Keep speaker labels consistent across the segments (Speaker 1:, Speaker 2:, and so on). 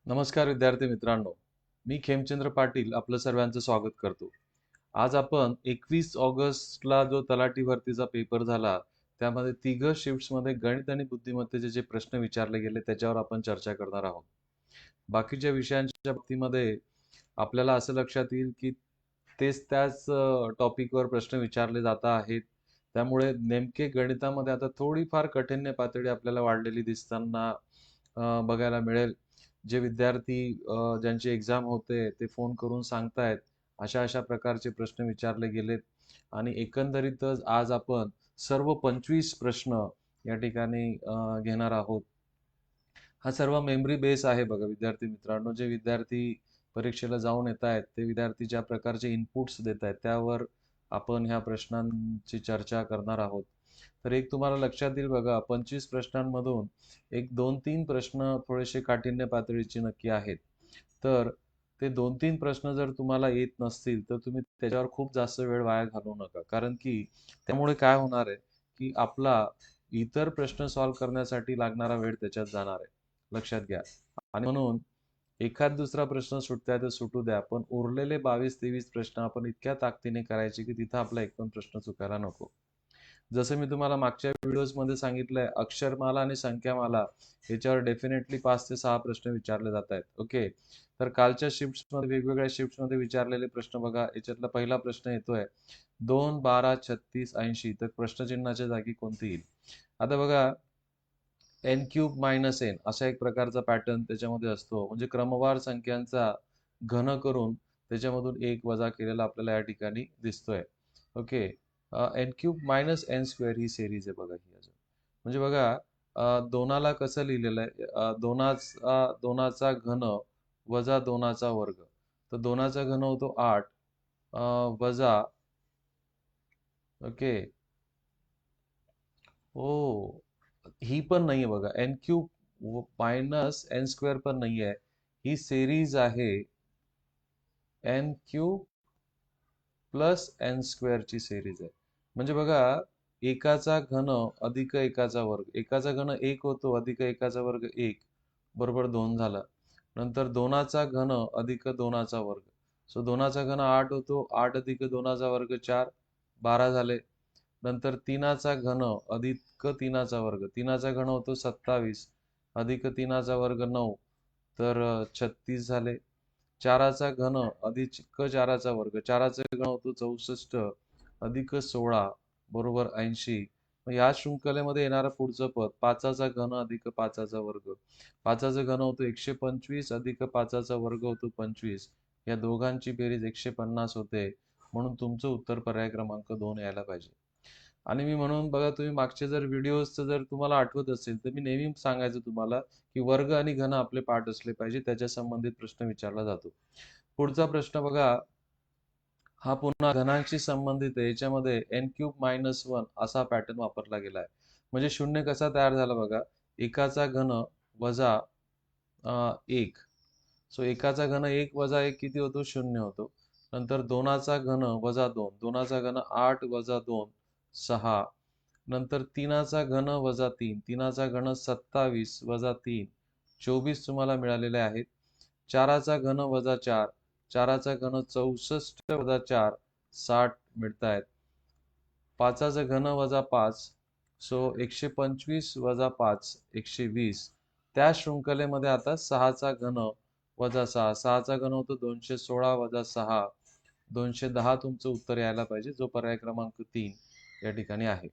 Speaker 1: नमस्कार विद्यार्थी मित्रांनो, मी खेमचंद्र पाटील आपलं सर्वांचं स्वागत करतो. आज आपण 21 ऑगस्टला जो तलाठी भरतीचा पेपर झाला, त्यामध्ये तिघ शिफ्ट्समध्ये गणित आणि बुद्धिमत्तेचे जे प्रश्न विचारले गेले त्याच्यावर आपण चर्चा करणार आहोत. बाकीच्या विषयांच्या बाबतीमध्ये आपल्याला असं लक्षात येईल की तेच त्याच टॉपिकवर प्रश्न विचारले जात आहेत. त्यामुळे नेमके गणितामध्ये आता थोडीफार काठिण्य पातळी आपल्याला वाढलेली दिसताना बघायला मिळेल. जे विद्यार्थी ज्यांची एक्झाम होते ते फोन करून सांगतायत अशा प्रकारचे प्रश्न विचारले गेलेत आणि एकंदरीतच आज आपण सर्व 25 प्रश्न या ठिकाणी घेणार आहोत. हा सर्व मेमरी बेस आहे बघा विद्यार्थी मित्रांनो. जे विद्यार्थी परीक्षेला जाऊन येत आहेत ते विद्यार्थी ज्या प्रकारचे इनपुट्स देत आहेत त्यावर आपण ह्या प्रश्नांची चर्चा करणार आहोत. तर एक तुम्हाला लक्षात येईल बघा, 25 प्रश्नांमधून एक 2-3 प्रश्न थोडेसे काठिण्य पातळीचे नक्की आहेत. तर ते 2-3 प्रश्न जर तुम्हाला येत नसतील तर तुम्ही त्याच्यावर खूप जास्त वेळ वाया घालवू नका. कारण की त्यामुळे काय होणार आहे की आपला इतर प्रश्न सॉल्व्ह करण्यासाठी लागणारा वेळ त्याच्यात जाणार आहे. लक्षात घ्या. आणि म्हणून एखाद दुसरा प्रश्न सुटताय तर सुटू द्या, पण उरलेले 22-23 प्रश्न आपण इतक्या ताकदीने करायचे की तिथं आपला एक पण प्रश्न चुकायला नको. जसं मी तुम्हाला मागच्या व्हिडिओजमध्ये सांगितलंय, अक्षरमाला आणि संख्यामाला याच्यावर डेफिनेटली 5 ते 6 प्रश्न विचारले जात आहेत. ओके. तर कालच्या शिफ्ट्समध्ये वेगवेगळ्या शिफ्ट्समध्ये विचारलेले प्रश्न बघा. याच्यातला पहिला प्रश्न येतोय 2, 12, 36, 80. तर प्रश्नचिन्हाच्या जागी कोणती येईल? आता बघा, n³ - असा एक प्रकारचा पॅटर्न त्याच्यामध्ये असतो. म्हणजे क्रमवार संख्यांचा घन करून त्याच्यामधून 1 वजा केलेला आपल्याला या ठिकाणी दिसतोय. ओके. n³ - n² ही सेरीज आहे बघा ही अजून. म्हणजे बघा, दोनाला कसं लिहिलेलं आहे? दोनाचा घन वजा दोनाचा वर्ग. तर दोनाचा घन होतो 8 वजा. ओके. हो, ही पण नाहीये बघा. n³ - n² पण नाहीये. ही सेरीज आहे n³ + n² ची सेरीज आहे. म्हणजे बघा, एकाचा घन अधिक एकाचा वर्ग. एकाचा घन 1 होतो अधिक एकाचा वर्ग 1 बरोबर 2 झालं. नंतर दोनाचा घन अधिक दोनाचा वर्ग. सो दोनाचा घन 8 होतो. 8 अधिक दोनाचा वर्ग 4, 12 झाले. नंतर तीनाचा घन अधिक तीनाचा वर्ग. तीनाचा घन होतो 27 अधिक तीनाचा वर्ग 9, तर 36 झाले. चाराचा घन अधिक चाराचा वर्ग. चाराचा घन होतो 64 अधिक 16 बरोबर 80. मग या शृंखलेमध्ये येणारं पुढचं पद 5चा घन अधिक 5चा वर्ग. 5चा घन होतो 125 अधिक 5चा वर्ग होतो 25. या दोघांची बेरीज 150 होते. म्हणून तुमचं उत्तर पर्याय क्रमांक 2 यायला पाहिजे. आणि मी म्हणून बघा, तुम्ही मागचे जर व्हिडिओजचं जर तुम्हाला आठवत असेल तर मी नेहमी सांगायचं तुम्हाला की वर्ग आणि घन आपले पाठ असले पाहिजे, त्याच्या संबंधित प्रश्न विचारला जातो. पुढचा प्रश्न बघा, हा पुन्हा घनांशी संबंधित आहे. याच्यामध्ये n³ - असा पॅटर्न वापरला गेला आहे. म्हणजे शून्य कसा तयार झाला बघा, एकाचा घन वजा 1. सो एकाचा घन 1 वजा 1 किती होतो? 0 होतो. नंतर दोनाचा घन वजा 2. दोनाचा घन 8 वजा 2 6. नंतर तीनाचा घन वजा 3. तीनाचा घन 27 वजा 3 24 तुम्हाला मिळालेले आहेत. चाराचा घन वजा 4. चाराचा घन 64 वजा 4 60 मिळतायत. पाचाचा घन वजा 5. सो 125 वजा 5 120. त्या शृंखलेमध्ये आता 6चा घन वजा 6. 6चा घन होतो 216 वजा 6 210. तुमचं उत्तर यायला पाहिजे, जो पर्याय क्रमांक 3 या ठिकाणी आहे.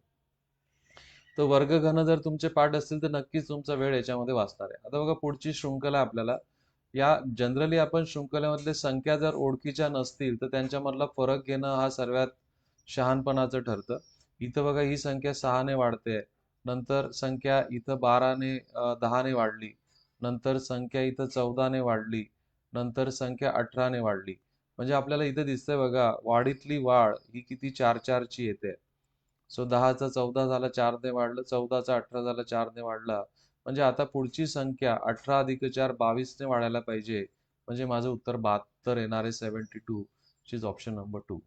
Speaker 1: तर वर्ग घन जर तुमचे पाठ असतील तर नक्कीच तुमचा वेळ याच्यामध्ये वाचणार आहे. आता बघा, पुढची शृंखला आपल्याला या जनरली आपण शृंखलेमधले संख्या जर ओळखीच्या नसतील तर त्यांच्यामधला फरक घेणं हा सर्वात शहाणपणाचं ठरतं. इथं बघा, ही संख्या 6ने वाढते. नंतर संख्या इथं 10ने वाढली. नंतर संख्या इथं 14ने वाढली. नंतर संख्या 18ने वाढली. म्हणजे आपल्याला इथं दिसतंय बघा, वाढीतली वाढ ही किती 4-4 ची येते. सो 10चा 14 झाला, 4ने वाढलं. 14चा 18 झाला, 4ने वाढला. म्हणजे आता पुढची संख्या 18 अधिक 4 22ने वाढायला पाहिजे. म्हणजे माझं उत्तर 72 येणार आहे. 72 which is ऑप्शन नंबर 2.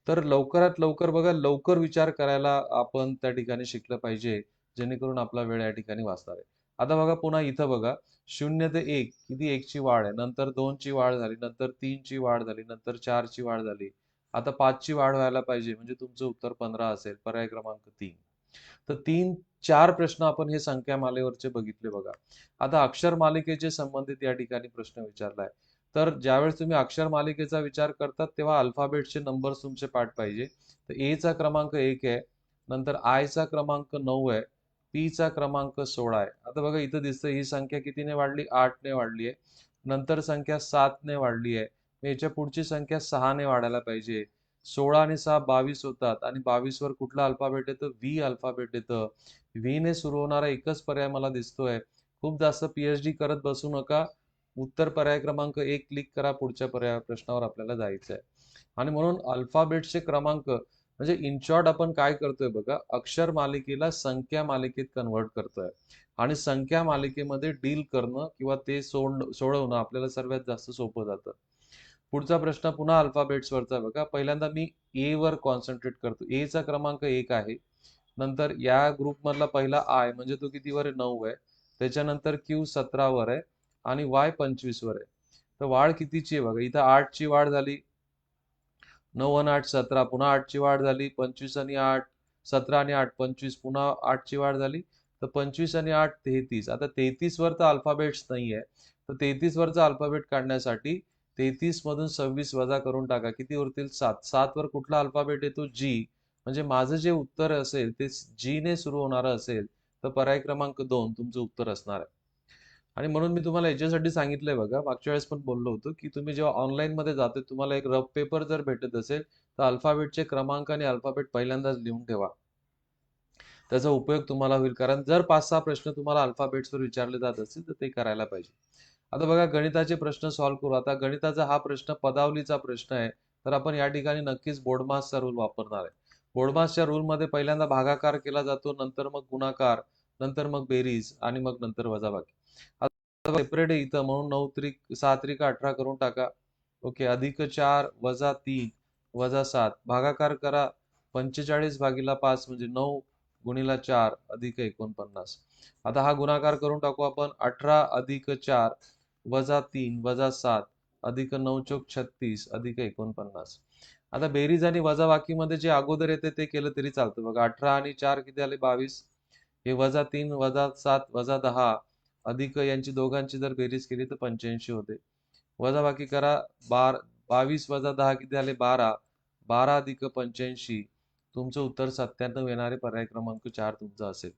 Speaker 1: तर लवकरात लवकर बघा, लवकर विचार करायला आपण त्या ठिकाणी शिकलं पाहिजे, जेणेकरून आपला वेळ या ठिकाणी वाचणार आहे. आता बघा, पुन्हा इथं बघा, 0 ते 1 किती 1 ची वाढ आहे, नंतर 2 ची वाढ झाली, नंतर 3 ची वाढ झाली, नंतर 4 ची वाढ झाली. आता 5 ची वाढ व्हायला पाहिजे म्हणजे तुमचं उत्तर 15 असेल. पर्याय क्रमांक 3. तर 3-4 प्रश्न आपण हे संख्या मालेवरचे बघितले बघा. आता अक्षर मालिकेचे संबंधित या ठिकाणी प्रश्न विचारलाय. तर ज्यावेळेस तुम्ही अक्षर मालिकेचा विचार करतात तेव्हा अल्फाबेटचे नंबर्स तुमचे पाठ पाहिजे. तर ए चा क्रमांक 1 आहे, नंतर आय चा क्रमांक 9 आहे, पी चा क्रमांक 16 आहे. आता बघा इथं दिसतं ही संख्या कितीने वाढली? 8 ने वाढली आहे. नंतर संख्या 7 ने वाढली आहे. याच्या पुढची संख्या 6 ने वाढायला पाहिजे. 16 आणि 6 22 होतात आणि 22 वर कुठला अल्फाबेट येतं? व्ही अल्फाबेट येतं. व्ही ने सुरू होणारा एकच पर्याय मला दिसतोय. खूप जास्त पीएचडी करत बसू नका. उत्तर पर्याय क्रमांक 1 क्लिक करा. पुढच्या प्रश्नावर आपल्याला जायचं आहे. आणि म्हणून अल्फाबेटचे क्रमांक म्हणजे इन शॉर्ट आपण काय करतोय बघा, अक्षर मालिकेला संख्या मालिकेत कन्व्हर्ट करतोय आणि संख्या मालिकेमध्ये डील करणं किंवा ते सोडवणं आपल्याला सर्वात जास्त सोपं जातं. पुढचा प्रश्न पुन्हा अल्फाबेट्सवरचा बघा. पहिल्यांदा मी ए वर कॉन्सन्ट्रेट करतो. ए चा क्रमांक 1 आहे. नंतर या ग्रुपमधला पहिला आय म्हणजे तो कितीवर आहे? 9 आहे. त्याच्यानंतर क्यू 17 वर आहे आणि वाय 25 वर आहे. तर वाढ कितीची आहे बघा. इथं 8 ची वाढ झाली. 9 आणि 8 17, पुन्हा 8 ची वाढ झाली. 25 आणि 8 17 आणि 8 25, पुन्हा 8 ची वाढ झाली. तर 25 आणि 8 33. आता 33 वर तर अल्फाबेट्स नाहीये. तर 33 वरचा अल्फाबेट काढण्यासाठी 33 मधून 26 वजा करून टाका. किती उरतील? 7. 7 वर कुठला अल्फाबेट येतो? जी. म्हणजे माझं जे उत्तर असेल ते जी ने सुरू होणारं असेल तर पर्याय क्रमांक 2 तुमचं उत्तर असणार आहे. आणि म्हणून मी तुम्हाला याच्यासाठी सांगितलंय बघा, मागच्या वेळेस पण बोललो होतो की तुम्ही जेव्हा ऑनलाईन मध्ये जाते तुम्हाला एक रफ पेपर जर भेटत असेल तर अल्फाबेटचे क्रमांक आणि अल्फाबेट पहिल्यांदाच लिहून ठेवा. त्याचा उपयोग तुम्हाला होईल, कारण जर 5-6 प्रश्न तुम्हाला अल्फाबेट्सवर विचारले जात असतील तर ते करायला पाहिजे. आता बघा गणिताचे प्रश्न सॉल्व्ह करू. आता गणिताचा हा प्रश्न पदावलीचा प्रश्न आहे. तर आपण या ठिकाणी नक्कीच बोर्डमासचा रूल वापरणार आहे. बोर्डमासच्या रूलमध्ये पहिल्यांदा भागाकार केला जातो, नंतर मग गुणाकार, नंतर मग बेरीज आणि मग नंतर वजाबाकी. आता सेपरेट आहे इथं म्हणून 9 त्रिक 6 त्रिक 18 करून टाका. ओके. अधिक 4 वजा 3 वजा 7 भागाकार करा. 45 भागिले 5 म्हणजे 9 गुणिले 4 अधिक 49. आता हा गुणाकार करून टाकू आपण. 18 अधिक 4 वजा 3 वजा 7 अधिक 9 चौक 36 अधिक 49. आता बेरीज आणि वजाबाकीमध्ये जे अगोदर येते ते केलं तरी चालतं बघा. 18 आणि 4 किती आले? 22. हे वजा 3 वजा 7 वजा 10 अधिक यांची दोघांची जर बेरीज केली तर 85 होते. वजाबाकी करा. 22 वजा 10 किती आले? 12. 12 अधिक 85 तुमचं उत्तर 97 येणारे पर्याय क्रमांक 4 तुमचा असेल.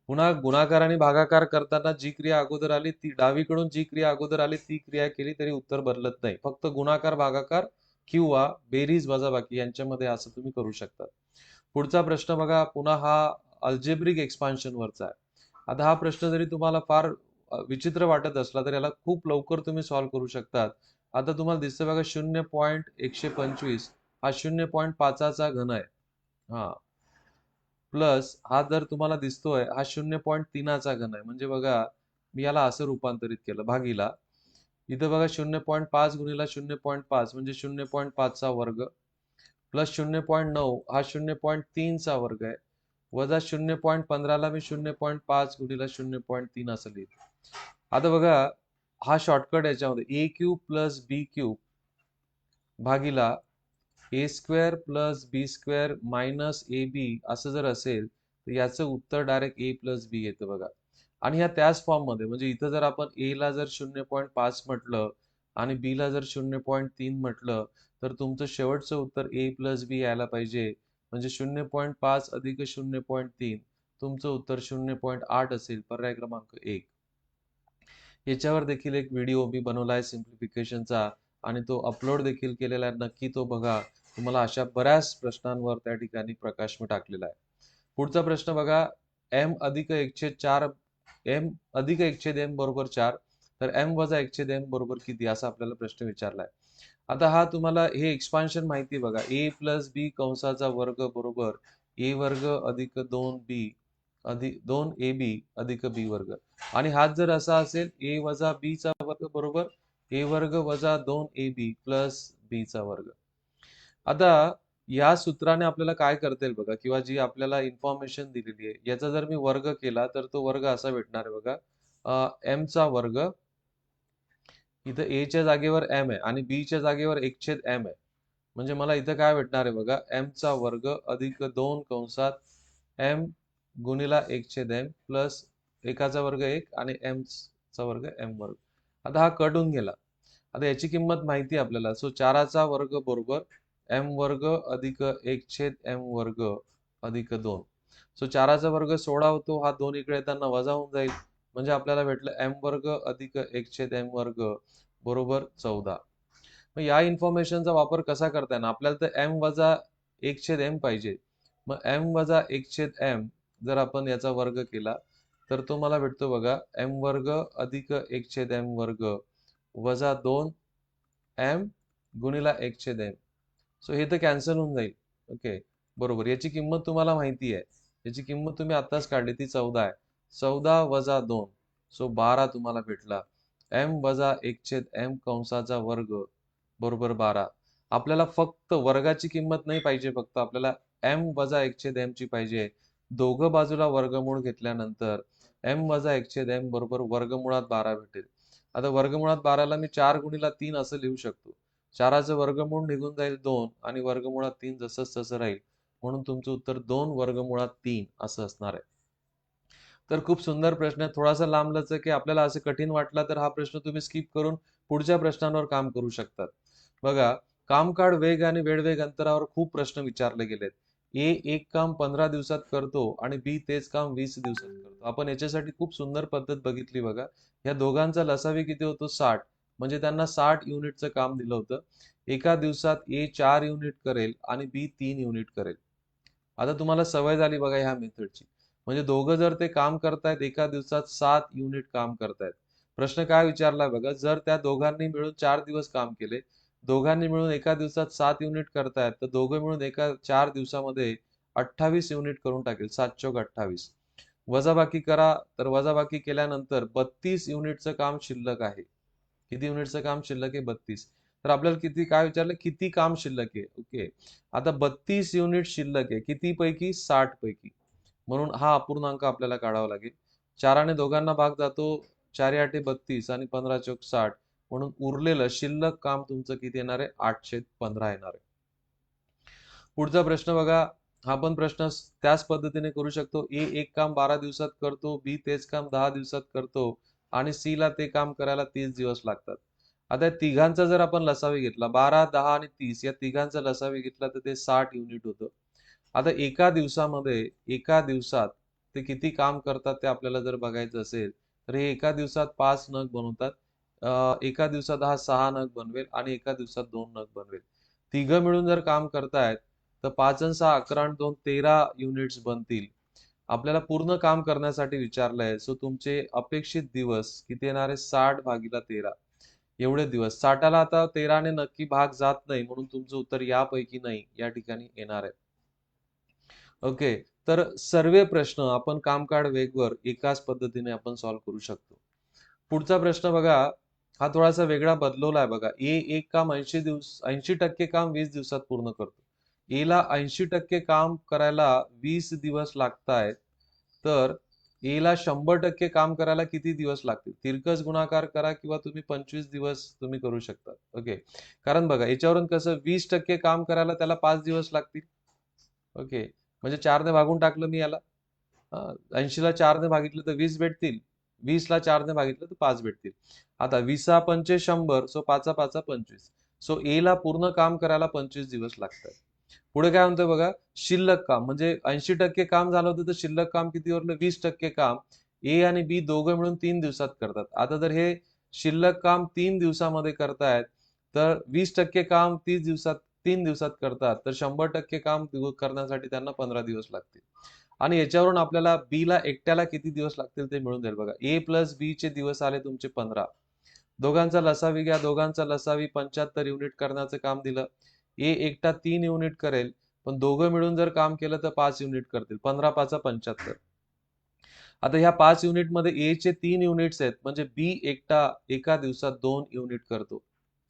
Speaker 1: पुन्हा गुणाकार आणि भागाकार करताना जी क्रिया अगोदर आली ती डावीकडून जी क्रिया अगोदर आली ती क्रिया केली तरी उत्तर बदलत नाही. फक्त गुणाकार भागाकार किंवा बेरीज वजाबाकी यांच्यामध्ये असं तुम्ही करू शकता. पुढचा प्रश्न बघा. पुन्हा हा अल्जेब्रिक एक्सपान्शन वरचा आहे. आता हा प्रश्न जरी तुम्हाला फार विचित्र वाटत असला तर याला खूप लवकर तुम्ही सॉल्व्ह करू शकतात. आता तुम्हाला दिसतं बघा 0.125 हा 0.5 चा घन आहे. हा प्लस हा जर तुम्हाला दिसतोय हा 0.3 चा घन आहे. म्हणजे बघा मी याला असं रूपांतरित केलं भागीला. इथं बघा 0.5 गुणिला 0.5 म्हणजे 0.5 चा वर्ग प्लस 0.9 हा 0.3 चा वर्ग आहे. वजा 0.15 ला मी 0.5 गुणिला 0.3 असं लिहितो. आता बघा हा शॉर्टकट याच्यामध्ये a cube plus b cube भागीला a square plus b square minus a b असं जर असेल तर याचं उत्तर डायरेक्ट ए प्लस बी येतं बघा. आणि ह्या त्याच फॉर्म मध्ये म्हणजे इथं जर आपण ए ला जर 0.5 म्हटलं आणि बी ला जर 0.3 म्हटलं तर तुमचं शेवटचं उत्तर ए प्लस बी यायला पाहिजे. म्हणजे 0.5 अधिक 0.3 तुमचं उत्तर 0.8 असेल. पर्याय क्रमांक 1. याच्यावर देखील एक व्हिडिओ मी बनवला आहे सिम्प्लिफिकेशनचा आणि तो अपलोड देखील केलेला आहे. नक्की तो बघा. तुम्हाला अशा बऱ्याच प्रश्नांवर त्या ठिकाणी प्रकाश मी टाकलेला आहे. पुढचा प्रश्न बघा. m अधिक 1/4 m अधिक 1/m बरोबर 4 तर m वजा 1/m बरोबर किती असा आपल्याला प्रश्न विचारलाय. आता हा तुम्हाला हे एक्सपान्शन माहिती आहे बघा. a प्लस बी कंसाचा वर्ग बरोबर a वर्ग अधिक 2b अधिक 2ab अधिक b वर्ग. आणि हाच जर असा असेल a वजा b चा वर्ग बरोबर a वर्ग वजा 2ab प्लस b चा वर्ग. आता या सूत्राने आपल्याला काय करता येईल बघा, किंवा जी आपल्याला इन्फॉर्मेशन दिलेली आहे याचा जर मी वर्ग केला तर तो वर्ग असा भेटणार आहे बघा. एम चा वर्ग, इथं ए च्या जागेवर एम आहे आणि बी च्या जागेवर 1/m आहे. म्हणजे मला इथं काय भेटणार आहे बघा, एम चा वर्ग अधिक 2 कंसात एम गुणिला 1/m प्लस एकाचा वर्ग 1 आणि एम चा वर्ग एम वर्ग. आता हा कट होऊन गेला. आता याची किंमत माहिती आहे आपल्याला. सो 4चा वर्ग बरोबर एम वर्ग अधिक 1/m वर्ग अधिक 2. सो 4चा वर्ग 16 होतो. हा 2 इकडे येताना वजा होऊन जाईल. म्हणजे आपल्याला भेटलं एम वर्ग अधिक 1/m वर्ग बरोबर 14. मग या इन्फॉर्मेशनचा वापर कसा करता येणार? आपल्याला तर एम वजा 1/m पाहिजे. मग एम वजा 1/m जर आपण याचा वर्ग केला तर तो मला भेटतो बघा, एम वर्ग अधिक 1/m वर्ग वजा 2m गुणिला 1/m. सो हे तर कॅन्सल होऊन जाईल. ओके, बरोबर. याची किंमत तुम्हाला माहिती आहे. याची किंमत तुम्ही आत्ताच काढली, ती 14 आहे. 14 वजा 2 सो 12 तुम्हाला भेटला. एम वजा 1/m कंसाचा वर्ग बरोबर 12. आपल्याला फक्त वर्गाची किंमत नाही पाहिजे, फक्त आपल्याला एम वजा 1/m ची पाहिजे. दोघं बाजूला वर्गमूळ घेतल्यानंतर एम वजा 1/m बरोबर वर्गमुळात 12 भेटेल. आता वर्गमुळात 12ला मी 4 गुणिला 3 असं लिहू शकतो. 4चं वर्गमूळ निघून जाईल 2 आणि वर्गमुळात 3 जसंच तसं राहील. म्हणून तुमचं उत्तर 2 वर्गमुळात 3 असं असणार आहे. तर खूप सुंदर प्रश्न आहे. थोडासा लांबलचक आहे. आपल्याला असं कठीण वाटला तर हा प्रश्न तुम्ही स्किप करून पुढच्या प्रश्नांवर काम करू शकतात. बघा, कामकाळ वेग आणि वेळवेग अंतरावर खूप प्रश्न विचारले गेलेत. ए एक काम 15 दिवसात करतो आणि बी तेच काम 20 दिवसात करतो. आपण याच्यासाठी खूप सुंदर पद्धत बघितली बघा. या दोघांचा लसावी किती होतो? 60. म्हणजे त्यांना 60 युनिटचं काम दिलं होतं. एका दिवसात ए 4 युनिट करेल आणि बी 3 युनिट करेल. आता तुम्हाला सवय झाली बघा ह्या मेथडची. म्हणजे दोघं जर ते काम करतायत, एका दिवसात 7 युनिट काम करतायत. प्रश्न काय विचारलाय बघा, जर त्या दोघांनी मिळून 4 दिवस काम केले, दोघांनी मिळून एका दिवसात 7 युनिट करतायत, तर दोघं मिळून एका 4 दिवसामध्ये 28 युनिट करून टाकेल. 7 चोक 28. वजाबाकी करा, तर वजाबाकी केल्यानंतर 32 युनिटचं काम शिल्लक आहे. किती युनिटचं काम शिल्लक आहे? 32. तर आपल्याला काय विचारलं? किती काम शिल्लक आहे? ओके. आता 32 युनिट शिल्लक आहे. किती पैकी? 60 पैकी. म्हणून हा अपूर्णांक आपल्याला काढावा लागेल. 4ने दोघांना भाग जातो. 4 आठे 32 आणि 15 चोक 60. म्हणून उरलेलं शिल्लक काम तुमचं किती येणार आहे? 8/15 येणार आहे. पुढचा प्रश्न बघा. हा पण प्रश्न त्याच पद्धतीने करू शकतो. ए एक काम 12 दिवसात करतो, बी तेच काम 10 दिवसात करतो आणि सी ला ते काम करायला 30 दिवस लागतात. आता या तिघांचा जर आपण लसावी घेतला, 12, 10 आणि 30 या तिघांचा लसावी घेतला तर ते 60 युनिट होतं. आता एका दिवसात ते किती काम करतात ते आपल्याला जर बघायचं असेल तर हे एका दिवसात 5 नग बनवतात. एका दिवसात हा 6 नग बनवेल आणि एका दिवसात 2 नग बनवेल. तिघं मिळून जर काम करतायत तर 5 आणि 6 11 आणि 2 13 युनिट्स बनतील. आपल्याला पूर्ण काम करण्यासाठी विचारलंय. सो तुमचे अपेक्षित दिवस किती येणार आहे? 60/13 एवढे दिवस. 60ला आता 13ने नक्की भाग जात नाही, म्हणून तुमचं उत्तर यापैकी नाही या ठिकाणी येणार आहे. ओके, तर सर्व प्रश्न आपण कामकाळ वेगवर एकाच पद्धतीने आपण सॉल्व्ह करू शकतो. पुढचा प्रश्न बघा, हा थोडासा वेगळा बदलवलाय बघा. ए एक काम 80% काम 20 दिवसात पूर्ण करतो. ए ला 80% काम करायला 20 दिवस लागतायत, तर ए ला 100% काम करायला किती दिवस लागतील? तिरकस गुणाकार करा किंवा तुम्ही 25 दिवस तुम्ही करू शकता. ओके, कारण बघा याच्यावरून कसं 20% काम करायला त्याला 5 दिवस लागतील. ओके, म्हणजे 4ने भागून टाकलं मी याला. 80ला 4ने भागितलं तर 20 भेटतील. 20ला 4ने भागितलं तर 5 भेटतील. आता 20 पंचे 100 सो 5 5 25. सो ए ला पूर्ण काम करायला 25 दिवस लागतात. पुढे काय म्हणतोय बघा, शिल्लक काम म्हणजे 80% काम झालं होतं तर शिल्लक काम किती उरलं? 20% काम ए आणि बी दोघं मिळून 3 दिवसात करतात. आता जर हे शिल्लक काम 3 दिवसामध्ये करतायत तर 20% काम 30 दिवसात 3 दिवसात करतात, तर 100% काम करण्यासाठी त्यांना 15 दिवस लागतील. आणि याच्यावरून आपल्याला बी ला एकट्याला किती दिवस लागतील ते मिळून जाईल बघा. ए प्लस बी चे दिवस आले तुमचे 15. दोघांचा लसावी घ्या. दोघांचा लसावी 75 युनिट करण्याचं काम दिलं. ए एकटा 3 युनिट करेल, पण दोघं मिळून जर काम केलं तर 5 युनिट करतील. 15 5 75. आता ह्या 5 युनिट मध्ये ए चे 3 युनिट्स आहेत, म्हणजे बी एकटा एका दिवसात 2 युनिट करतो.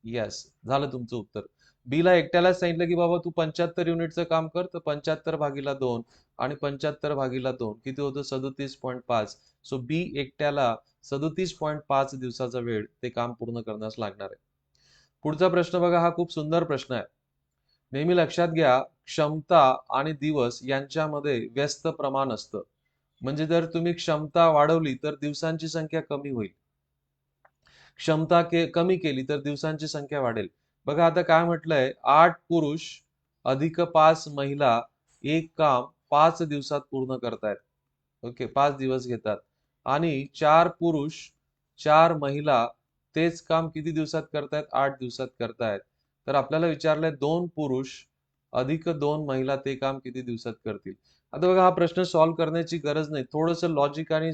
Speaker 1: येस, झालं तुमचं उत्तर. बी ला एकट्याला सांगितलं की बाबा तू 75 युनिटचं काम कर, तर 75/2 आणि 75/2 किती होतं? 37.5. सो बी एकट्याला 37.5 दिवसाचा वेळ ते काम पूर्ण करण्यास लागणार आहे. पुढचा प्रश्न बघा, हा खूप सुंदर प्रश्न आहे. नेहमी लक्षात घ्या, क्षमता आणि दिवस यांच्यामध्ये व्यस्त प्रमाण असतं. म्हणजे जर तुम्ही क्षमता वाढवली तर दिवसांची संख्या कमी होईल, क्षमता कमी केली तर दिवसांची संख्या वाढेल. बघा आता काय म्हटलंय, 8 पुरुष अधिक 5 महिला एक काम 5 दिवसात पूर्ण करतायत. ओके, 5 दिवस घेतात. आणि 4 पुरुष 4 महिला तेच काम किती दिवसात करतायत? 8 दिवसात करतायत. तर आपल्याला विचारलंय 2 पुरुष अधिक 2 महिला ते काम किती दिवसात करतील. आता बघा, हा प्रश्न सॉल्व्ह करण्याची गरज नाही, थोडंसं लॉजिक आणि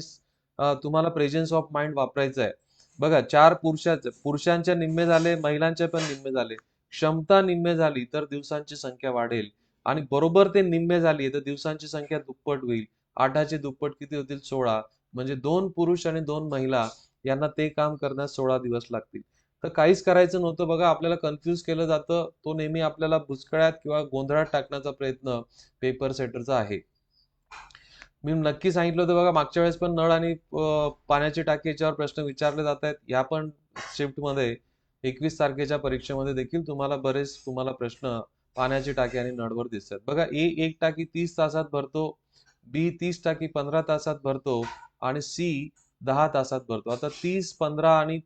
Speaker 1: तुम्हाला प्रेझेन्स ऑफ माइंड वापरायचं आहे. बघा, 4 पुरुषांच्या निम्मे झाले, महिलांचे पण निम्मे झाले. क्षमता निम्मे झाली तर दिवसांची संख्या वाढेल आणि बरोबर ते निम्मे झाली तर दिवसांची संख्या दुप्पट होईल. 8चे दुप्पट किती होतील? 16. म्हणजे 2 पुरुष आणि 2 महिला यांना ते काम करण्यास 16 दिवस लागतील. तर काहीच करायचं नव्हतं. बघा, आपल्याला कन्फ्यूज केलं जातं. तो नेहमी आपल्याला भुसकळ्यात किंवा गोंधळात टाकण्याचा प्रयत्न पेपर सेटरचा आहे. मी नक्की सांगितलं होतं बघा, मागच्या वेळेस पण नळ आणि पाण्याची टाकी याच्यावर प्रश्न विचारले जात आहेत. या पण शिफ्टमध्ये 21 तारखेच्या परीक्षेमध्ये देखील तुम्हाला प्रश्न पाण्याची टाकी आणि नळवर दिसतात. बघा, ए एक टाकी 30 तासात भरतो, बी 30 टाकी 15 तासात भरतो आणि सी 10 तासात भरतो. आता 30, 15 आणि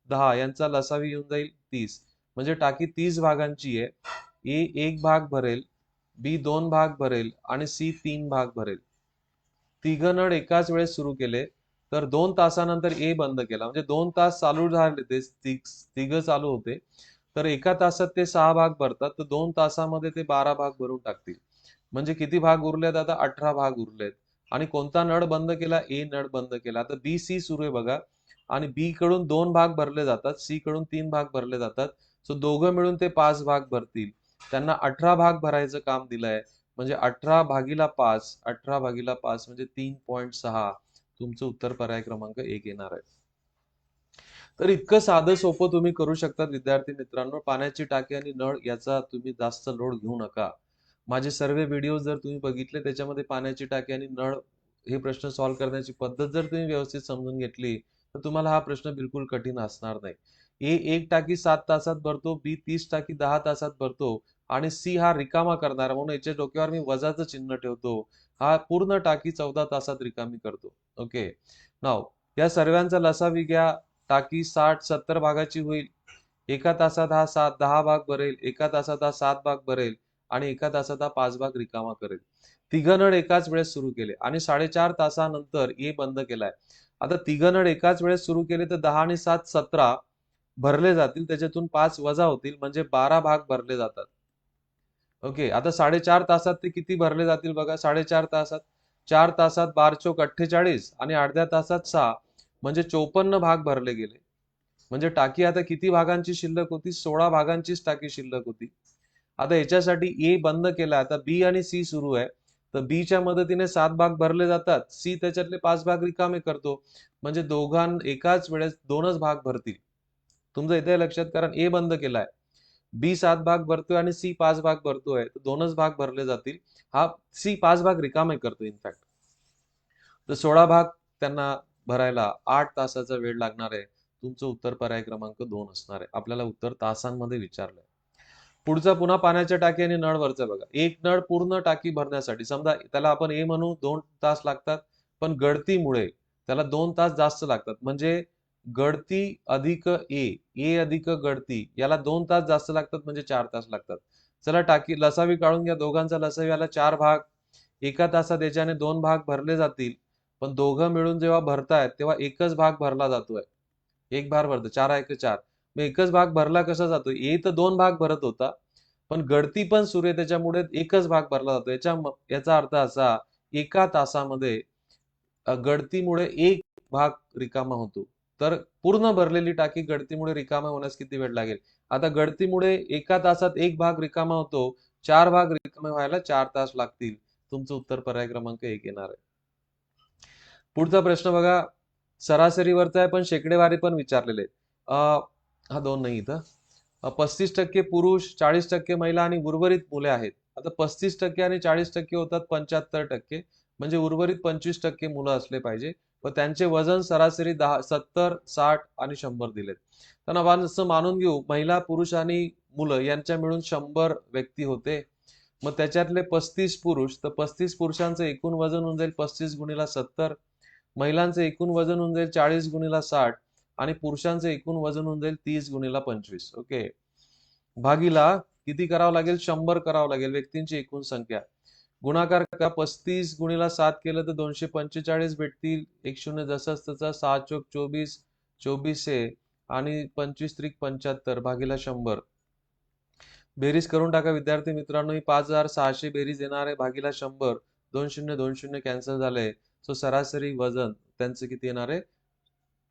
Speaker 1: 10 यांचा लसावी येऊन जाईल 30. म्हणजे टाकी 30 भागांची आहे. ए 1 भाग भरेल, बी 2 भाग भरेल आणि सी 3 भाग भरेल. तिघ नळ एकाच वेळेस सुरू केले तर 2 तासानंतर ए बंद केला, म्हणजे 2 तास चालू झाले, ते तिघ चालू होते. तर एका तासात ते 6 भाग भरतात, तर 2 तासामध्ये ते 12 भाग भरून टाकतील. म्हणजे किती भाग उरलेत? आता 18 भाग उरलेत. आणि कोणता नळ बंद केला? ए नळ बंद केला. आता बी सी सुरू आहे बघा, आणि बी कडून 2 भाग भरले जातात, सी कडून 3 भाग भरले जातात. सो दोघं मिळून ते 5 भाग भरतील. त्यांना 18 भाग भरायचं काम दिलंय. म्हणजे 18/5, 18/5 म्हणजे 3.6. तुमचं उत्तर पर्याय क्रमांक 1 येणार आहे. तर इतकं साधं सोपं तुम्ही करू शकता विद्यार्थी मित्रांनो. पाण्याची टाकी आणि नळ याचा तुम्ही जास्त लोड घेऊ नका. माझे सर्व व्हिडिओ जर तुम्ही बघितले, त्याच्यामध्ये पाण्याची टाकी आणि नळ हे प्रश्न सॉल्व्ह करण्याची पद्धत जर तुम्ही व्यवस्थित समजून घेतली तर तुम्हाला हा प्रश्न बिलकुल कठीण असणार नाही. ए एक टाकी 7 तासात भरतो, बी 30 टाकी 10 तासात भरतो आणि सी हा रिकामा करणारा, म्हणून याच्या डोक्यावर मी वजाचं चिन्ह ठेवतो. हा पूर्ण टाकी 14 तासात रिकामी करतो. ओके, नाव या सर्वांचा लसावी घ्या. टाकी 60-70 भागाची होईल. एका तासात हा 10 भाग भरेल, एका तासात हा 7 भाग भरेल आणि एका तासात हा 5 भाग रिकामा करेल. तिघ नळ एकाच वेळेस सुरू केले आणि 4.5 तासानंतर ए बंद केलाय. आता तिघ नळ एकाच वेळेस सुरू केले तर 10 आणि 7 17 भरले जातील, त्याच्यातून 5 वजा होतील, म्हणजे 12 भाग भरले जातात. ओके, आता 4.5 तासात ते किती भरले जातील बघा. 4.5 तासात 4 तासात 12 चोक 48 आणि अर्ध्या तासात 6, म्हणजे 54 भाग भरले गेले. म्हणजे टाकी आता किती भागांची शिल्लक होती? 16 भागांचीच टाकी शिल्लक होती. आता याच्यासाठी ए बंद केला, आता बी आणि सी सुरू आहे. तर बी च्या मदतीने 7 भाग भरले जातात, सी त्याच्यातले 5 भाग रिकामे करतो, म्हणजे एकाच वेळेस 2च भाग भरतील. तुमचं इथे लक्षात, कारण ए बंद केलाय, बी 7 भाग भरतोय आणि सी 5 भाग भरतोय, तर 2च भाग भरले जातील. हा सी 5 भाग रिकामे करतो इनफॅक्ट. तर 16 भाग त्यांना भरायला 8 तासाचा वेळ लागणार आहे. तुमचं उत्तर पर्याय क्रमांक 2 असणार आहे. आपल्याला उत्तर तासांमध्ये विचारलंय. पुढचा पुन्हा पाण्याच्या टाकी आणि नळवरचा बघा. एक नळ पूर्ण टाकी भरण्यासाठी, समजा त्याला आपण ए म्हणू, 2 तास लागतात, पण गळतीमुळे त्याला 2 तास जास्त लागतात. म्हणजे गळती अधिक ए अधिक गळती याला 2 तास जास्त लागतात, म्हणजे 4 तास लागतात. चला, टाकी लसावी काढून घ्या. दोघांचा लसावी आला 4 भाग. एका तासात याच्याने 2 भाग भरले जातील, पण दोघं मिळून जेव्हा भरतायत तेव्हा एकच भाग भरला जातोय. एक भाग भरतो, 4 मग एकच भाग भरला कसा जातो? ए तर 2 भाग भरत होता, पण गळती पण सुरू आहे, त्याच्यामुळे एकच भाग भरला जातो. याचा अर्थ असा, एका तासामध्ये गळतीमुळे एक भाग रिकामा होतो. तर पूर्ण भरलेली टाकी गळतीमुळे रिकामा होण्यास किती वेळ लागेल? आता गळतीमुळे एका तासात एक भाग रिकामा होतो, 4 भाग रिकामे व्हायला 4 तास लागतील. तुमचं उत्तर पर्याय क्रमांक 1 येणार आहे. पुढचा प्रश्न बघा, सरासरीवरचा आहे पण शेकडेवारी पण विचारलेले. हा 2 नाही इथं. 35% पुरुष, 40% महिला आणि उर्वरित मुले आहेत. आता 35% आणि 40% होतात 75%, म्हणजे उर्वरित 25% मुलं असले पाहिजे. व त्यांचे वजन सरासरी 70, 60 आणि 100 दिलेत. त्यांना असं मानून घेऊ महिला, पुरुष आणि मुलं यांच्या मिळून 100 व्यक्ती होते. मग त्याच्यातले 35 पुरुष, तर 35 पुरुषांचं एकूण वजन होऊन जाईल 35 गुणिला 70, महिलांचं एकूण वजन होऊन जाईल 40 गुणिला 60 आणि पुरुषांचं एकूण वजन होऊन जाईल 30 गुणिला 25. ओके, भागीला किती करावं लागेल? 100 करावं लागेल व्यक्तींची एकूण संख्या. गुणाकार करा, 35 गुणिला 7 केलं तर 245 भेटतील. 1 शून्य जसंच तसं, 6 चोक 24, 24 आहे आणि 25 त्रिक 75 भागीला 100. बेरीज करून टाका विद्यार्थी मित्रांनो. ही 5600 बेरीज येणार आहे भागीला 100. 2 शून्य 2 शून्य कॅन्सल झालंय. सो सरासरी वजन त्यांचं किती येणार आहे?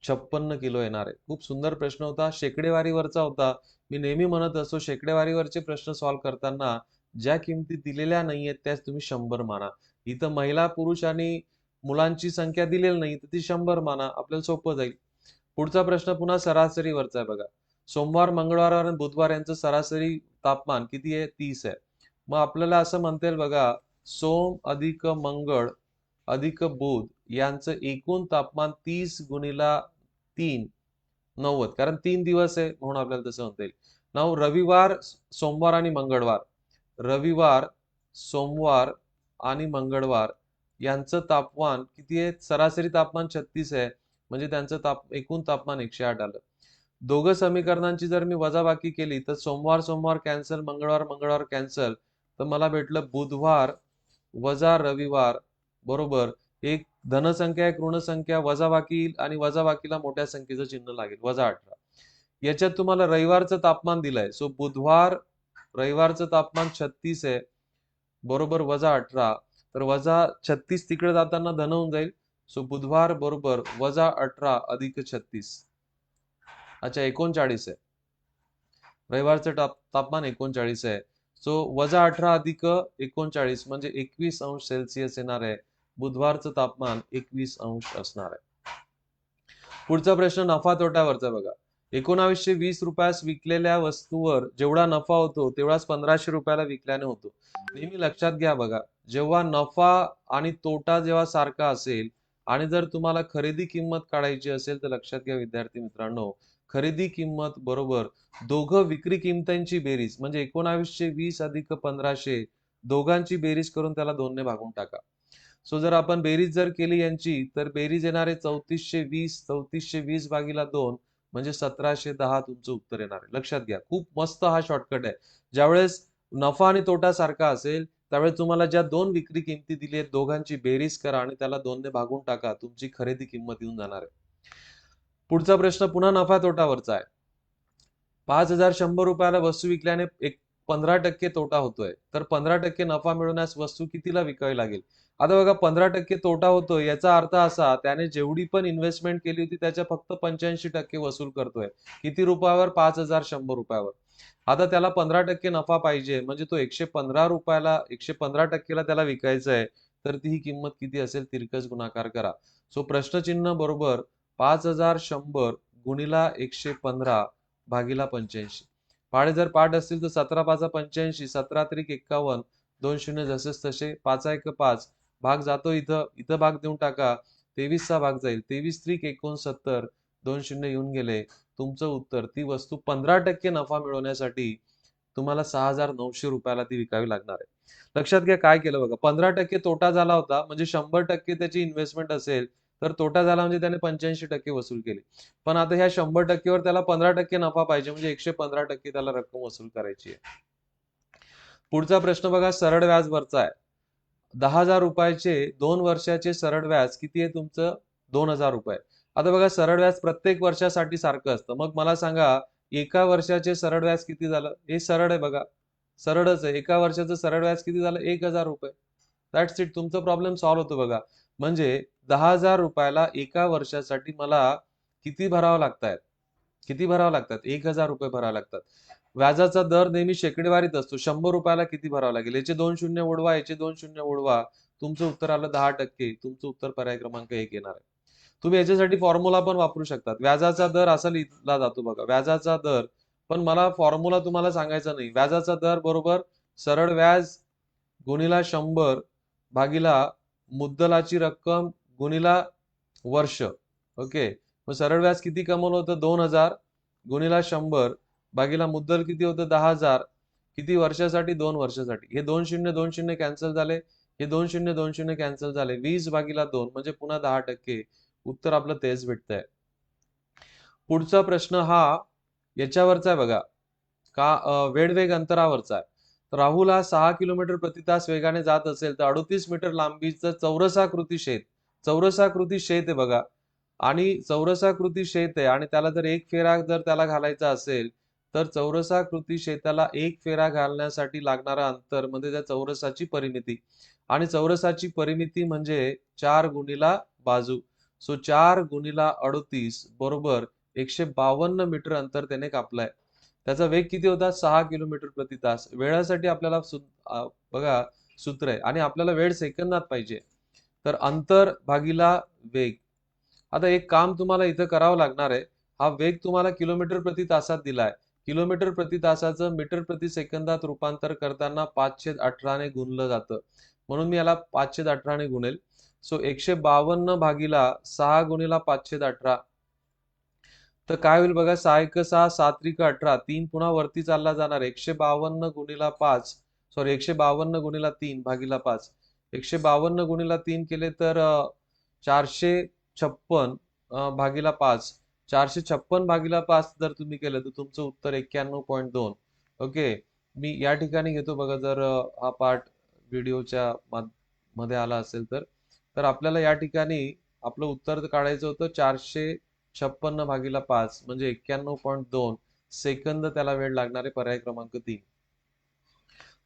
Speaker 1: 56 किलो येणार आहे. खूप सुंदर प्रश्न होता, शेकडेवारीवरचा होता. मी नेहमी म्हणत असतो शेकडेवारीवरचे प्रश्न सॉल्व्ह करताना ज्या किमती दिलेल्या नाहीयेत त्याच तुम्ही 100 माना. इथं महिला, पुरुष आणि मुलांची संख्या दिलेली नाही तर ती 100 माना, आपल्याला सोपं जाईल. पुढचा प्रश्न पुन्हा सरासरीवरचा आहे बघा. सोमवार, मंगळवार आणि बुधवार यांचं सरासरी तापमान किती आहे? 30 आहे. मग आपल्याला असं म्हणता येईल बघा, सोम अधिक मंगळ अधिक बुध यांचं एकूण तापमान 30 गुणिला 3 90, कारण 3 दिवस आहे म्हणून आपल्याला तसं म्हणता येईल. नाव रविवार, सोमवार आणि मंगळवार, रविवार, सोमवार आणि मंगळवार यांचं तापमान किती आहे? सरासरी तापमान 36 आहे, म्हणजे त्यांचं एकूण तापमान 108 आलं. दोघं समीकरणांची जर मी वजाबाकी केली तर सोमवार सोमवार कॅन्सल, मंगळवार मंगळवार कॅन्सल, तर मला भेटलं बुधवार वजा रविवार बरोबर एक धनसंख्या एक ऋणसंख्या वजाबाकी आणि वजाबाकीला मोठ्या संख्येचं चिन्ह लागेल, वजा 18. याच्यात तुम्हाला रविवारचं तापमान दिलंय. सो बुधवार रविवारचं तापमान 36 आहे बरोबर वजा 18, तर वजा 36 तिकडे जाताना धन होऊन जाईल. सो बुधवार बरोबर वजा 18 अधिक 36. अच्छा 39 आहे. रविवारचं तापमान 39 आहे. सो वजा 18 अधिक 39 म्हणजे 21 अंश सेल्सिअस येणार आहे. बुधवारचं तापमान 21 अंश असणार आहे. पुढचा प्रश्न नफा तोट्यावरचा बघा. 1920 रुपयास विकलेल्या वस्तूवर जेवढा नफा होतो तेवढाच 1500 रुपयाला विकल्याने होतो. नेहमी लक्षात घ्या बघा, जेव्हा नफा आणि तोटा जेव्हा सारखा असेल आणि जर तुम्हाला खरेदी किंमत काढायची असेल तर लक्षात घ्या विद्यार्थी मित्रांनो, खरेदी किंमत बरोबर दोघं विक्री किंमतांची बेरीज म्हणजे 1920 अधिक 1500 दोघांची बेरीज करून त्याला 2 ने भागून टाका. सो जर आपण बेरीज जर केली यांची तर बेरीज येणार आहे 3420 भागीला 2 म्हणजे 1710 तुमचं उत्तर येणार आहे. लक्षात घ्या, खूप मस्त हा शॉर्टकट आहे. ज्यावेळेस नफा आणि तोटा सारखा असेल त्यावेळेस तुम्हाला ज्या 2 विक्री किमती दिली आहेत दोघांची बेरीज करा आणि त्याला 2 ने भागून टाका, तुमची खरेदी किंमत येऊन जाणार आहे. पुढचा प्रश्न पुन्हा नफा तोटावरचा आहे. 5100 रुपयाला वस्तू विकल्याने 15% तोटा होतोय, तर 15% नफा मिळवण्यास वस्तू कितीला विकावी लागेल? आता बघा 15% तोटा होतोय याचा अर्थ असा त्याने जेवढी पण इन्व्हेस्टमेंट केली होती त्याच्या फक्त 85% वसूल करतोय. किती रुपयावर? 5100 रुपयावर. आता त्याला 15% नफा पाहिजे म्हणजे तो 115 रुपयाला 115%ला त्याला विकायचं आहे, तर ती ही किंमत किती असेल? तिरकस गुणाकार करा. सो प्रश्नचिन्ह बरोबर 5100 गुणिला 115 भागीला 85. पाढे जर पाठ असतील तर 17 5 85, 17 त्रिक 51, 2 शून्य जसेच तसे, 5 1 5 भाग जातो इथं भाग देऊन टाका, 23 चा भाग जाईल, 23 त्रिक 69, 2 शून्य येऊन गेले. तुमचं उत्तर, ती वस्तू 15% नफा मिळवण्यासाठी तुम्हाला 6900 रुपयाला ती विकावी लागणार आहे. लक्षात घ्या काय केलं बघा, 15% तोटा झाला होता म्हणजे 100% त्याची इन्व्हेस्टमेंट असेल तर तोटा झाला म्हणजे त्याने 85% वसूल केली. पण आता ह्या 100%वर त्याला 15% नफा पाहिजे म्हणजे 115% त्याला रक्कम वसूल करायची आहे. पुढचा प्रश्न बघा, सरळ व्याजवरचा आहे. 10,000 रुपयाचे 2 वर्षाचे सरळ व्याज किती आहे तुमचं? 2000 रुपये. आता बघा सरळ व्याज प्रत्येक वर्षासाठी सारखं असतं. मग मला सांगा एका वर्षाचे सरळ व्याज किती झालं? हे सरळ आहे बघा, सरळच आहे. एका वर्षाचं सरळ व्याज किती झालं? 1000 रुपये. दॅट्स इट, तुमचा प्रॉब्लेम सॉल्व्ह होतो बघा. म्हणजे 10,000 रुपयाला एका वर्षासाठी मला किती भरावं लागतात? किती भरावं लागतात? 1000 रुपये भरावे लागतात. व्याजाचा दर नेहमी शेकडेवारीत असतो. 100 रुपयाला किती भरावं लागेल? याचे 2 शून्य उडवा, याचे 2 शून्य उडवा. तुमचं उत्तर आलं 10%. तुमचं उत्तर पर्याय क्रमांक 1 येणार आहे. तुम्ही याच्यासाठी फॉर्म्युला पण वापरू शकतात. व्याजाचा दर असा लिहिला जातो बघा, व्याजाचा दर. पण मला फॉर्म्युला तुम्हाला सांगायचा नाही. व्याजाचा दर बरोबर सरळ व्याज गुणिला 100 भागीला मुद्दलाची रक्कम गुणिला वर्ष. ओके, मग सरळ व्याज किती कमवलं होतं? 2000 गुणिला 100 भागीला मुद्दल किती होतं? 10,000. किती वर्षासाठी? 2 वर्षासाठी. हे 2 शून्य कॅन्सल झाले, हे 2 शून्य कॅन्सल झाले. 20/2 म्हणजे पुन्हा 10%. उत्तर आपलं तेच भेटतंय. पुढचा प्रश्न हा याच्यावरचा आहे बघा, वेळवेग अंतरावरचा आहे. तर राहुल हा 6 किलोमीटर प्रति तास वेगाने जात असेल तर 38 मीटर लांबीचं चौरसाकृती शेत आहे बघा, आणि चौरसाकृती शेत आहे आणि त्याला जर एक फेरा जर त्याला घालायचा असेल तर चौरसाकृती शेताला एक फेरा घालण्यासाठी लागणारा अंतर म्हणजे त्या चौरसाची परिमिती, आणि चौरसाची परिमिती म्हणजे 4 गुणिला बाजू. सो 4 गुणिला 38 बरोबर 152 मीटर अंतर त्याने कापलाय. त्याचा वेग किती होता? 6 किलोमीटर प्रति तास. वेळासाठी आपल्याला बघा सूत्र आहे आणि आपल्याला वेळ सेकंदात पाहिजे. तर अंतर भागीला वेग. आता एक काम तुम्हाला इथं करावं लागणार आहे. हा वेग तुम्हाला किलोमीटर प्रति तासात दिलाय. किलोमीटर प्रति तासाचं मीटर प्रति सेकंदात रूपांतर करताना 5/18 ने गुणलं जातं. म्हणून मी याला 5/18 ने गुणेल. सो 152 भागीला 6 गुणिला 5/18. तर काय होईल बघा, 6 × 1 = 6, 7 × 3 = 18, 3 पुन्हा वरती चालला जाणार. 152 गुणिला 5, सॉरी 152 गुणिला 3 भागीला 5. 152 गुणिला 3 केले तर 456 भागीला 5. 456 भागीला 5 जर तुम्ही केलं तर तुमचं उत्तर 91.2. ओके, मी या ठिकाणी घेतो बघा, जर हा पार्ट व्हिडिओच्या मध्ये आला असेल तर आपल्याला या ठिकाणी आपलं उत्तर काढायचं होतं 456 भागीला 5 म्हणजे 91.2 सेकंद त्याला वेळ लागणारे. पर्याय क्रमांक 3.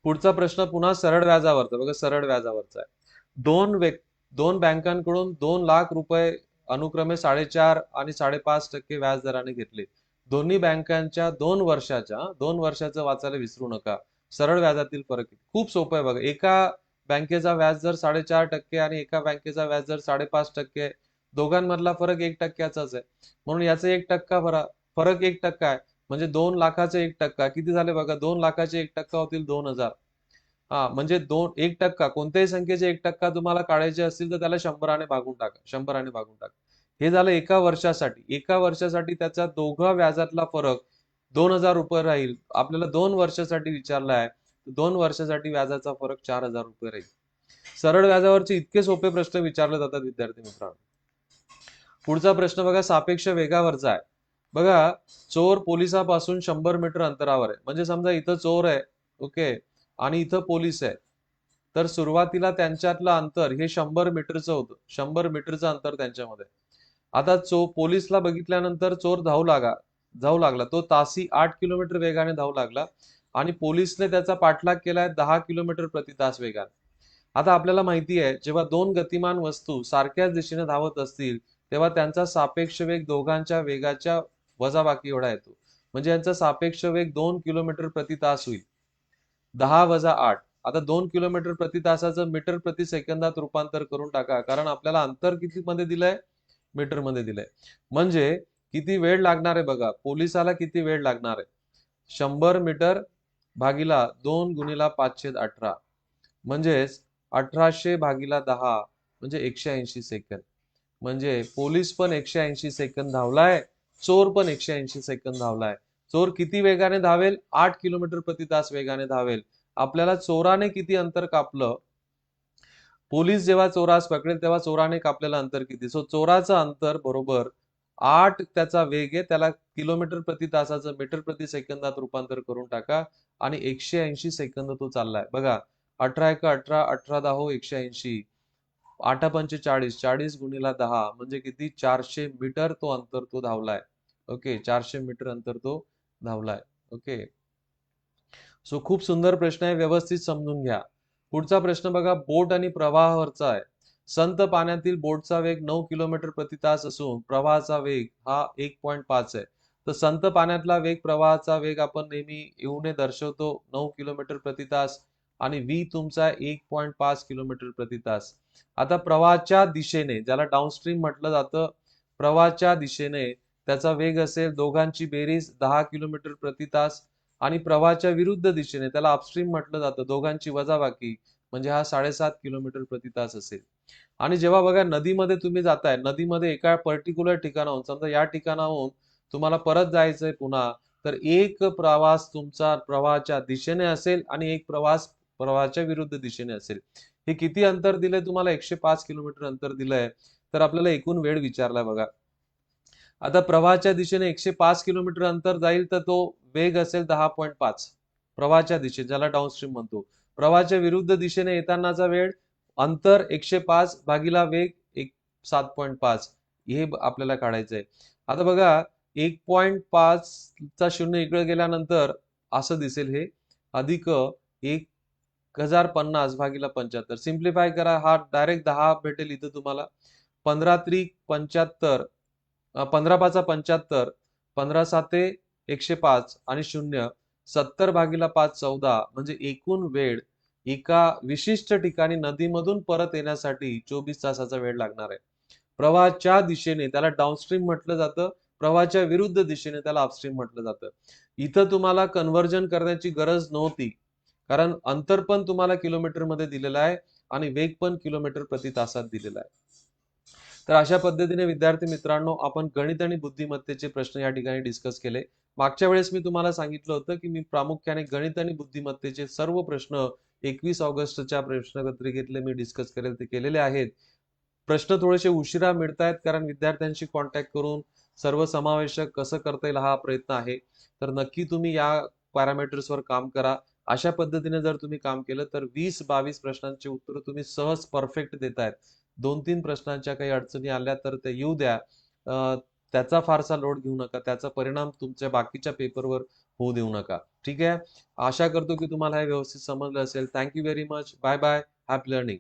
Speaker 1: पुढचा प्रश्न पुन्हा सरळ व्याजावरचा बघा, सरळ व्याजावरचा आहे. दोन बँकांकडून 2 लाख रुपये अनुक्रमे 4.5% आणि 5.5% व्याज दराने घेतले. दोन्ही बँकांच्या 2 वर्षाचं वाचायला विसरू नका. सरळ व्याजातील फरक खूप सोपं आहे बघा. एका बँकेचा व्याज दर 4.5% आणि एका बँकेचा व्याज दर 5.5%. दोघांमधला फरक 1%चाच आहे. म्हणून याचा 1% फरक 1% आहे. म्हणजे 2 लाखाचे 1% किती झाले बघा, 2 लाखाचे 1% होतील 2000. हा म्हणजे 1% कोणत्याही संख्येचे 1% तुम्हाला काढायचे असतील तर त्याला 100 ने भागून टाका, 100 ने भागून टाका. हे झालं एका वर्षासाठी. एका वर्षासाठी त्याचा दोघा व्याजातला फरक 2000 रुपये राहील. आपल्याला 2 वर्षासाठी विचारला आहे, 2 वर्षासाठी व्याजाचा फरक 4000 रुपये राहील. सरळ व्याजावरचे इतके सोपे प्रश्न विचारले जातात विद्यार्थी मित्रांनो. पुढचा प्रश्न बघा, सापेक्ष वेगावरचा आहे. बघा, चोर पोलिसापासून 100 मीटर अंतरावर आहे. म्हणजे समजा इथं चोर आहे, ओके, आणि इथं पोलीस आहे. तर सुरुवातीला त्यांच्यातलं अंतर हे 100 मीटरचं होतं. 100 मीटरचं अंतर त्यांच्यामध्ये. आता पोलिसला बघितल्यानंतर चोर धावू लागला. तो तासी 8 किलोमीटर वेगाने धावू लागला आणि पोलिसने त्याचा पाठलाग केलाय 10 किलोमीटर प्रति तास वेगाने. आता आपल्याला माहिती आहे, जेव्हा दोन गतिमान वस्तू सारख्याच दिशेने धावत असतील तेव्हा त्यांचा सापेक्ष वेग दोघांच्या वेगाच्या वजाबाकी एवढा येतो. म्हणजे यांचा सापेक्ष वेग 2 किलोमीटर प्रति तास होईल. 10 - 8. आता 2 किलोमीटर प्रति तासाचं मीटर प्रति सेकंदात रूपांतर करून टाका, कारण आपल्याला अंतर किती मध्ये दिलंय? मीटर मध्ये दिलंय. म्हणजे किती वेळ लागणार आहे बघा, पोलिसाला किती वेळ लागणार आहे? 100 मीटर भागीला 2 गुणिला 5/18 म्हणजेच 1800 भागीला 10 म्हणजे 180 सेकंद. म्हणजे पोलीस पण 180 सेकंद धावलाय, चोर पण 180 सेकंद धावलाय. चोर किती वेगाने धावेल? 8 किलोमीटर प्रति तास वेगाने धावेल. आपल्याला चोराने किती अंतर कापलं? पोलीस जेव्हा चोरास पकडेल तेव्हा चोराने कापलेलं अंतर किती? सो चोराचं अंतर बरोबर 8 त्याचा वेग आहे, त्याला किलोमीटर प्रति तासाचं मीटर प्रति सेकंदात रूपांतर करून टाका आणि 180 सेकंद तो चाललाय. बघा, 18 × 18, 18 × 10 180, 8 × 5 40, 40 गुणिला 10 म्हणजे किती? 400 मीटर तो अंतर तो धावलाय. ओके, 400 मीटर अंतर तो धावलाय. ओके, सो खूप सुंदर प्रश्न आहे, व्यवस्थित समजून घ्या. पुढचा प्रश्न बघा, बोट आणि प्रवाहावरचा आहे. संत पाण्यातील बोटचा वेग 9 किलोमीटर प्रति तास असून प्रवाहाचा वेग हा 1.5 आहे. तर संत पाण्यातला वेग, प्रवाहाचा वेग आपण नेहमी ने दर्शवतो 9 किलोमीटर प्रति तास आणि v तुमचा 1.5 किलोमीटर प्रति तास. आता प्रवाहाच्या दिशेने, ज्याला डाऊनस्ट्रीम म्हटलं जातं, प्रवाहाच्या दिशेने त्याचा वेग असेल दोघांची बेरीज 10 किलोमीटर प्रति तास आणि प्रवाहाच्या विरुद्ध दिशेने त्याला अपस्ट्रीम म्हटलं जातं, दोघांची वजाबाकी म्हणजे हा 7.5 किलोमीटर प्रति तास असेल. आणि जेव्हा बघा नदीमध्ये तुम्ही जाताय, नदीमध्ये एका पर्टिक्युलर ठिकाणाहून, समजा या ठिकाणाहून तुम्हाला परत जायचंय पुन्हा, तर एक प्रवास तुमचा प्रवाहाच्या दिशेने असेल आणि एक प्रवास प्रवाहाच्या विरुद्ध दिशेने असेल. हे किती अंतर दिलंय तुम्हाला? 105 किलोमीटर अंतर दिलंय. तर आपल्याला एकूण वेळ विचारलाय बघा. आता प्रवाहाच्या दिशेने 105 किलोमीटर अंतर जाईल, तर तो वेग असेल 10.5 प्रवाहाच्या दिशेने, ज्याला डाऊनस्ट्रीम म्हणतो. प्रवाहाच्या विरुद्ध दिशेने येतानाचा वेळ, अंतर 105 भागिला वेग 7.5, हे आपल्याला काढायचंय. आता बघा 1.5 चा शून्य इकडे गेल्यानंतर असं दिसेल हे, अधिक 1050 भागिला 75. सिम्प्लिफाय करा, हा डायरेक्ट 10 भेटेल इथं तुम्हाला. 15 त्रिक 75, 15 पाचा 75, 15 साते 105 आणि 0, 70 भागिला 5 14. म्हणजे एकूण वेळ एका विशिष्ट ठिकाणी नदीमधून परत येण्यासाठी 24 तासाचा वेळ लागणार आहे. प्रवाहाच्या दिशेने त्याला डाऊनस्ट्रीम म्हटलं जातं, प्रवाहाच्या विरुद्ध दिशेने त्याला अपस्ट्रीम म्हटलं जातं. इथं तुम्हाला कन्व्हर्जन करण्याची गरज नव्हती, कारण अंतर पण तुम्हाला किलोमीटर मध्ये दिलेलं आहे आणि वेग पण किलोमीटर प्रति तासात दिलेला आहे. तर अशा पद्धतीने विद्यार्थी मित्रांनो, आपण गणित आणि बुद्धिमत्तेचे प्रश्न या ठिकाणी डिस्कस केले. मागच्या वेळेस मी तुम्हाला सांगितलं होतं की मी प्रामुख्याने गणित आणि बुद्धिमत्तेचे सर्व प्रश्न 21 ऑगस्टच्या प्रश्नपत्रिकेतले मी डिस्कस करेल ते केलेले आहेत. प्रश्न थोडेसे उशिरा मिळतायत, कारण विद्यार्थ्यांशी कॉन्टॅक्ट करून सर्वसमावेशक कसं करता येईल हा प्रयत्न आहे. तर नक्की तुम्ही या पॅरामीटर्सवर काम करा. अशा पद्धतीने जर तुम्ही काम केलं तर 20-22 प्रश्नांची उत्तरं तुम्ही सहज परफेक्ट देतायत. 2-3 प्रश्नांच्या काही अडचणी आल्या तर ते येऊ द्या. त्याचा फारसा लोड घेऊ नका. त्याचा परिणाम तुमच्या बाकीच्या पेपरवर होऊ देऊ नका. ठीक आहे? आशा करतो की तुम्हाला हे व्यवस्थित समजलं असेल. Thank you very much. Bye bye. Happy learning.